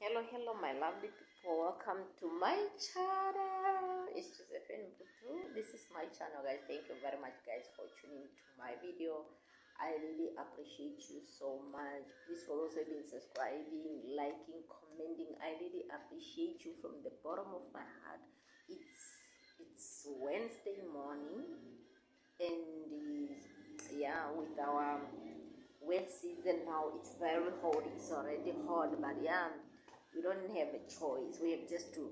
Hello, my lovely people. Welcome to my channel. It's Josephine Butu. This is my channel, guys. Thank you very much, guys, for tuning to my video. I really appreciate you so much. Please, for those who have been subscribing, liking, commenting, I really appreciate you from the bottom of my heart. It's Wednesday morning, and yeah, with our wet season now, it's very hot. It's already hot, but yeah, we don't have a choice. We have just to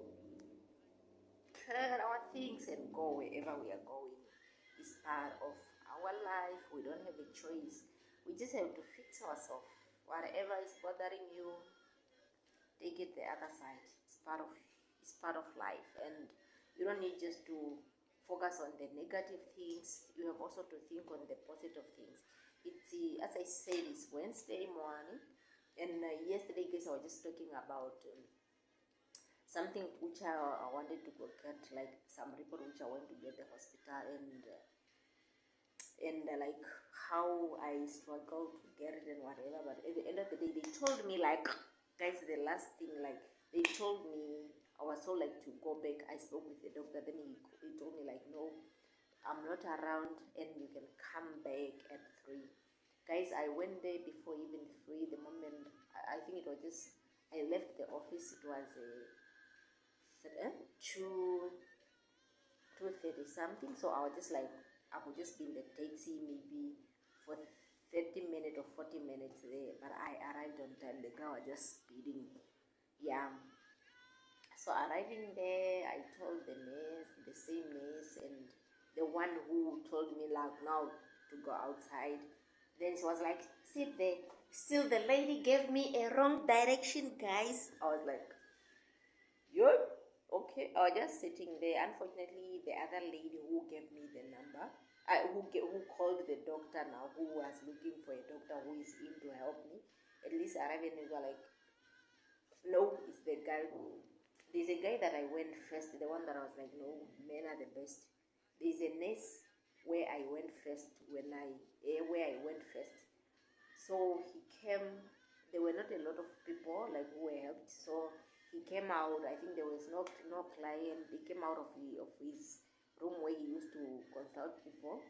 pack our things and go wherever we are going. It's part of our life. We don't have a choice. We just have to fix ourselves. Whatever is bothering you, take it the other side. It's part of life, and you don't need just to focus on the negative things. You have also to think on the positive things. It's as I said, it's Wednesday morning, and yesterday, guys, I was just talking about something which I wanted to go get, like some report which I went to get the hospital, and like how I struggled to get it and whatever. But at the end of the day, they told me, like, guys, the last thing, like, they told me I was told like to go back. I spoke with the doctor, then he told me like, no, I'm not around, and you can come back at 3. Guys, I went there before even 3. The moment I think it was just I left the office, it was 2:30 something. So I was just like, I could just be in the taxi maybe for 30 minutes or 40 minutes there, but I arrived on time. The guy was just speeding. Yeah. So arriving there, I told the nurse, the same nurse, and the one who told me like now to go outside. Then she was like, sit there. Still, the lady gave me a wrong direction, guys. I was like, yo, okay. I was just sitting there. Unfortunately, the other lady who gave me the number, who called the doctor now, who was looking for a doctor who is in to help me, at least arriving, they were like, no, it's the guy. There's a guy that I went first, the one that I was like, no, men are the best. There's a nurse where I went first where I went first. So he came. There were not a lot of people like who were helped. So he came out. I think there was no client. He came out of his room where he used to consult people.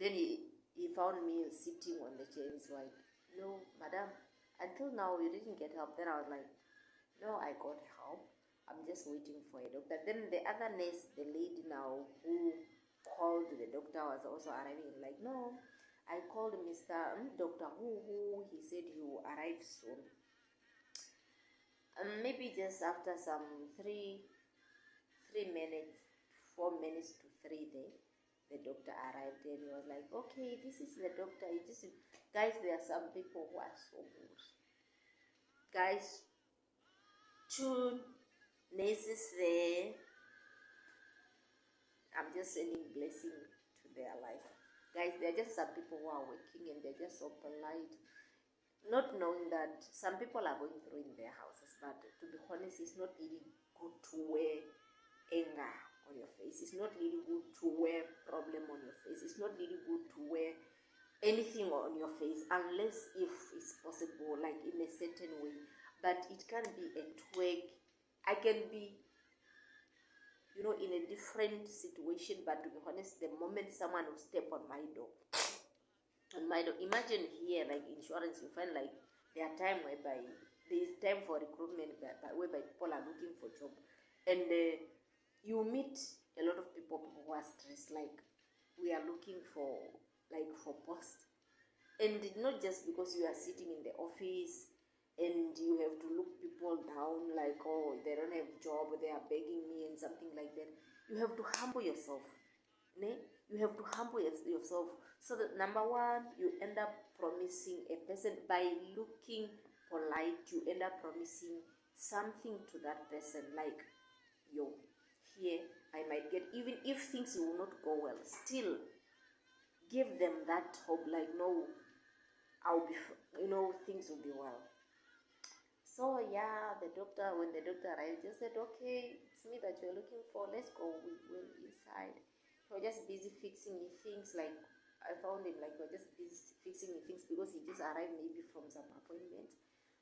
Then he found me sitting on the chair. He's like, no, madam, until now you didn't get help. Then I was like, no, I got help. I'm just waiting for a doctor. Then the other nurse, the lady now who called the doctor, was also arriving. Like, no, I called Mr. Doctor who he said he will arrive soon. Maybe just after some 3 minutes, 4 minutes to 3 there, the doctor arrived, and he was like, okay, this is the doctor. Guys, there are some people who are so good. Guys, 2 nurses there. I'm just sending blessing to their life. Guys, there are just some people who are working and they're just so polite, not knowing that some people are going through in their houses. But to be honest, it's not really good to wear anger on your face. It's not really good to wear problem on your face. It's not really good to wear anything on your face unless if it's possible, like in a certain way. But it can be a twig. I can be, in a different situation, but to be honest, the moment someone will step on my door, imagine here, like insurance, you find like there are time whereby there is time for recruitment, whereby people are looking for job, and you meet a lot of people who are stressed, like we are looking for post, and not just because you are sitting in the office and you have to look people down like, oh, they don't have job, they are begging me and something like that. You have to humble yourself. You have to humble yourself, so that number one, you end up promising a person by looking polite. You end up promising something to that person, like, yo, here I might get, even if things will not go well, still give them that hope, like, no, I'll be, things will be well. So yeah, when the doctor arrived, just said, okay, it's me that you're looking for, let's go. We went inside. He was just busy fixing things, like I found him like he was just busy fixing things because he just arrived maybe from some appointment.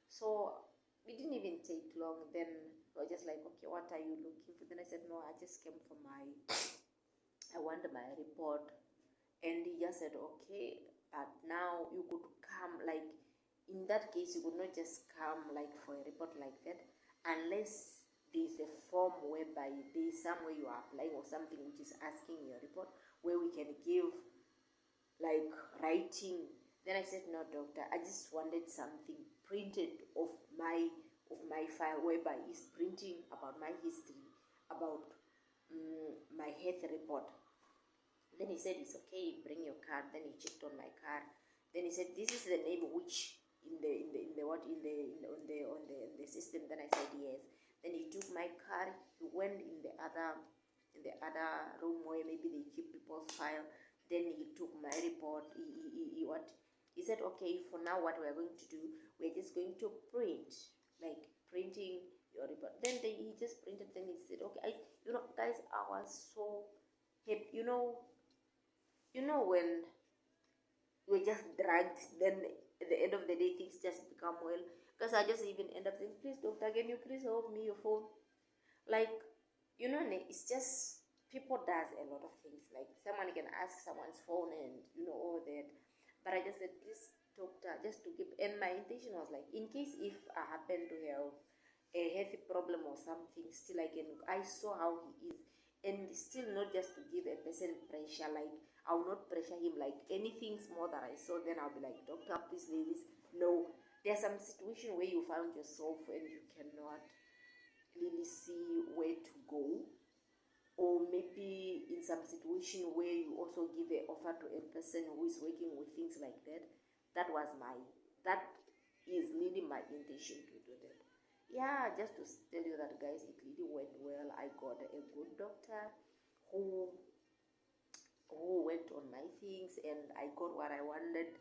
So it didn't even take long. Then I was just like, okay, what are you looking for? Then I said, no, I just came for I want my report. And he just said, okay, but now you could come, like, in that case, you could not just come, like, for a report like that, unless there's a form whereby there's somewhere you are applying or something which is asking your report, where we can give, like, writing. Then I said, no, doctor, I just wanted something printed of my file, whereby it's printing about my history, about my health report. Then he said, it's okay, bring your card. Then he checked on my card. Then he said, this is the name which in the system. Then I said, yes. Then he took my card. He went in the other room where maybe they keep people's file. Then he took my report. He said, okay, for now what we're going to do, we're just going to print, like printing your report. Then he just printed. Then he said, okay, guys, I was so happy. When we're just dragged, then at the end of the day things just become well. Because I just even end up saying, please doctor, can you please help me your phone? Like, it's just, people does a lot of things. Like, someone can ask someone's phone and all that. But I just said, please doctor, just to keep, and my intention was like, in case if I happen to have a health problem or something, still I saw how he is, and still not just to give a person pressure. Like, I will not pressure him, like anything small that I saw, then I'll be like, doctor, please ladies, no. There's some situation where you found yourself and you cannot really see where to go, or maybe in some situation where you also give an offer to a person who is working with things like that. That is really my intention to do that. Yeah, just to tell you that, guys, it really went well. I got a good doctor who worked on my things, and I got what I wanted,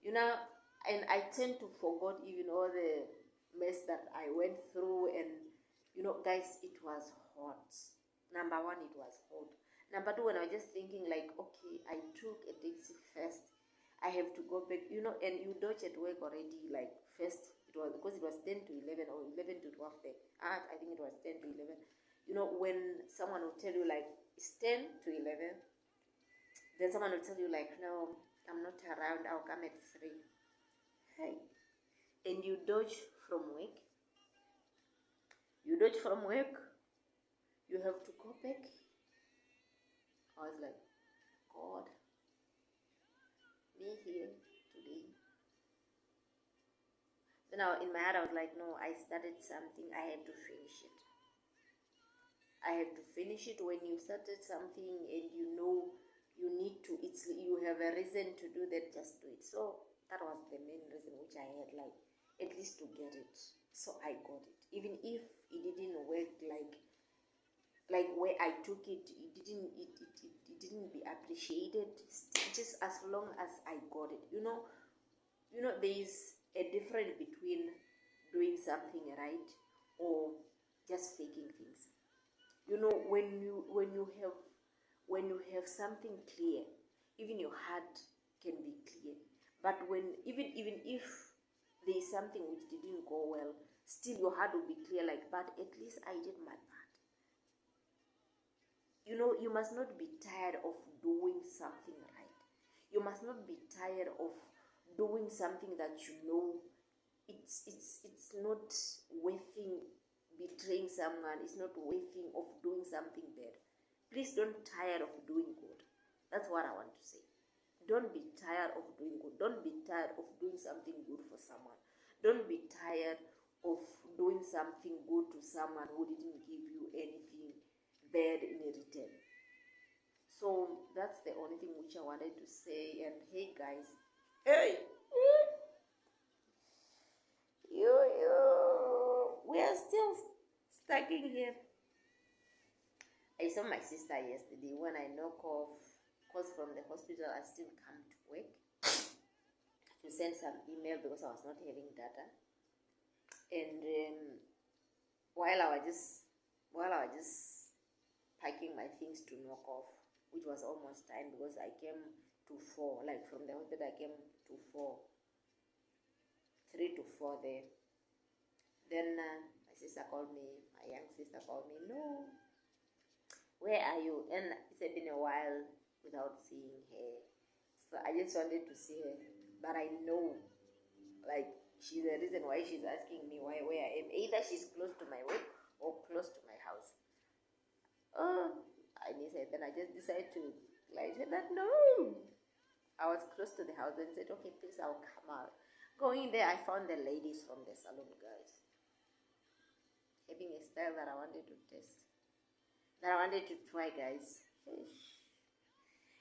and I tend to forget even all the mess that I went through. And guys, it was hot. Number one, it was hot. Number two, when I was just thinking like, okay, I took a taxi first, I have to go back, and you dodge at work already. Like, first, it was because it was 10 to 11 or 11 to 12 there. I think it was 10 to 11. When someone will tell you like it's 10 to 11, then someone will tell you like, no, I'm not around, I'll come at 3. Hey, and you dodge from work. You have to go back. I was like, God, me here today. Then in my head I was like, no, I started something, I have to finish it. When you started something and you need to, you have a reason to do that, just do it. So that was the main reason which I had, like, at least to get it. So I got it, even if it didn't work like where I took it, it didn't be appreciated. Just as long as I got it, there is a difference between doing something right or just faking things. When you have something clear, even your heart can be clear. But when even if there is something which didn't go well, still your heart will be clear, like, but at least I did my part. You must not be tired of doing something right. You must not be tired of doing something that it's not worth betraying someone. It's not worth of doing something bad. Please don't tire of doing good. That's what I want to say. Don't be tired of doing good. Don't be tired of doing something good for someone. Don't be tired of doing something good to someone who didn't give you anything bad in return. So that's the only thing which I wanted to say. And hey guys, hey, we are still stuck in here. I saw my sister yesterday. When I knock off, because from the hospital I still come to work to send some email because I was not having data. And while I was just packing my things to knock off, which was almost time because I came to 4, like from the hospital I came to 4, 3 to 4 there. Then my sister called me, my young sister called me, no, where are you? And it's been a while without seeing her. So I just wanted to see her. But I know, like, she's the reason why she's asking me where I am. Either she's close to my work or close to my house. Oh, I said, then I just decided to, like, say that no. I was close to the house and said, okay, please, I'll come out. Going there, I found the ladies from the salon, guys, having a style that I wanted to test, that I wanted to try, guys.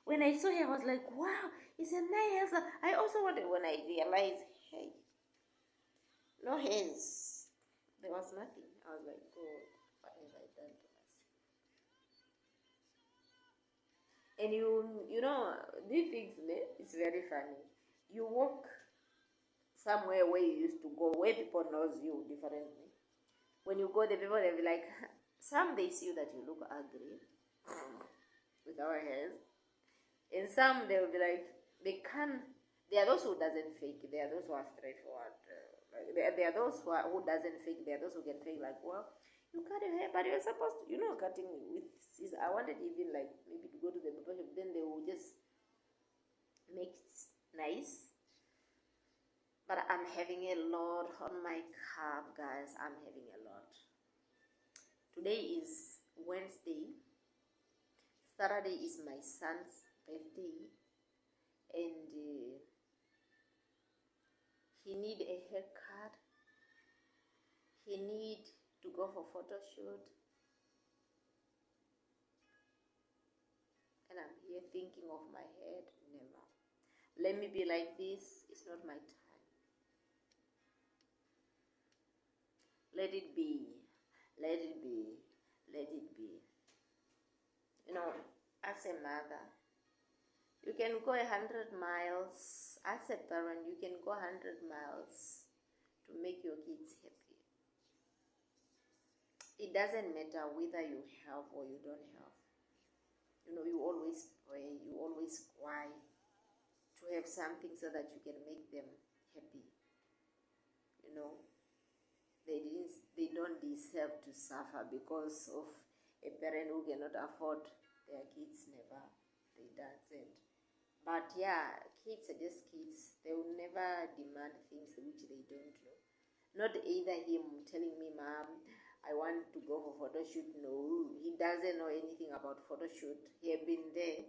When I saw her, I was like, wow, it's a nice hair. I also wanted, when I realized, hey, no hairs, there was nothing. I was like, God, what have I done to myself? And you know, these things, it's very funny. You walk somewhere where you used to go, where people knows you differently. When you go, the people, they'll be like, some they see that you look ugly with our hairs. And some they'll be like, they are those who doesn't fake, they are those who are straightforward. There are those who doesn't fake, there are those who can fake, like, well, you cut your hair, but you're supposed to, cutting with scissors. I wanted even like maybe to go to the barber shop, then they will just make it nice. But I'm having a lot on my cup, guys. I'm having a lot. Today is Wednesday. Saturday is my son's birthday, and he need a haircut. He need to go for photo shoot, and I'm here thinking of my head. Never. Let me be like this. It's not my time. Let it be. Let it be. Let it be. As a mother, you can go 100 miles. As a parent, you can go 100 miles to make your kids happy. It doesn't matter whether you have or you don't have. You always pray, you always cry to have something so that you can make them happy. They don't deserve to suffer because of a parent who cannot afford their kids. Never. They doesn't. But yeah, kids are just kids. They will never demand things which they don't know. Not either him telling me, Mom, I want to go for photo shoot. No, he doesn't know anything about photo shoot. He had been there,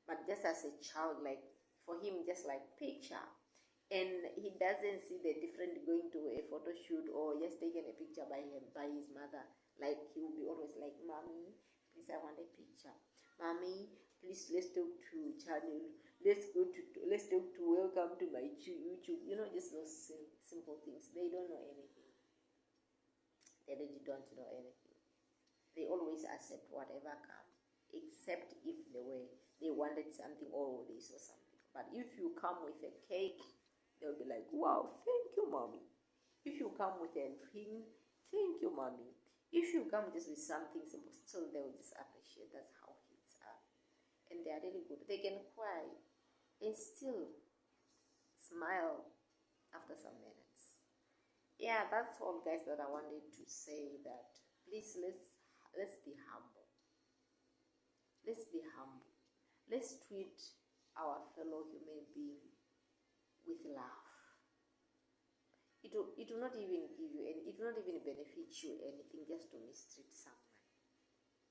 but just as a child, like for him, just like picture. And he doesn't see the difference going to a photo shoot or just taking a picture by his mother. Like he will be always like, Mommy, please, I want a picture. Mommy, please, let's talk to channel. Let's talk to welcome to my YouTube. Just those simple things. They don't know anything. They really don't know anything. They always accept whatever comes, except if they wanted something or they saw something. But if you come with a cake, they'll be like, wow, thank you, Mommy. If you come with a thing, thank you, Mommy. If you come just with something simple, still they will just appreciate. That's how kids are. And they are really good. They can cry and still smile after some minutes. Yeah, that's all, guys, that I wanted to say. That please, let's be humble. Let's be humble. Let's treat our fellow human being with love. It will not even give you any, it will not even benefit you anything just to mistreat someone,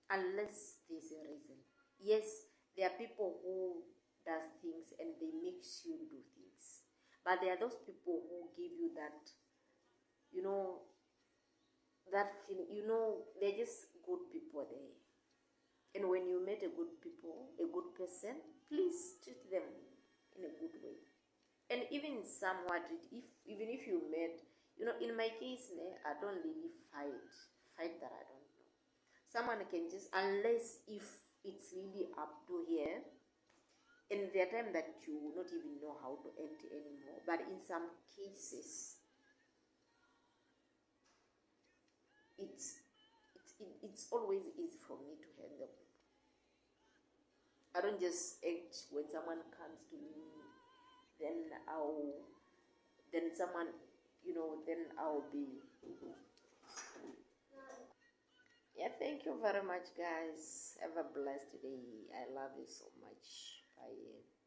unless there's a reason. Yes, there are people who does things and they make you do things, but there are those people who give you that, that feeling. They're just good people there. And when you meet a good person, please treat them in a good way. And even somewhat, even if you met, in my case, I don't really fight that I don't know. Someone can just, unless if it's really up to here, and there are times that you not even know how to act anymore. But in some cases, it's always easy for me to handle people. I don't just act when someone comes to me. Then someone, then I'll be Thank you very much, guys. Have a blessed day. I love you so much. Bye.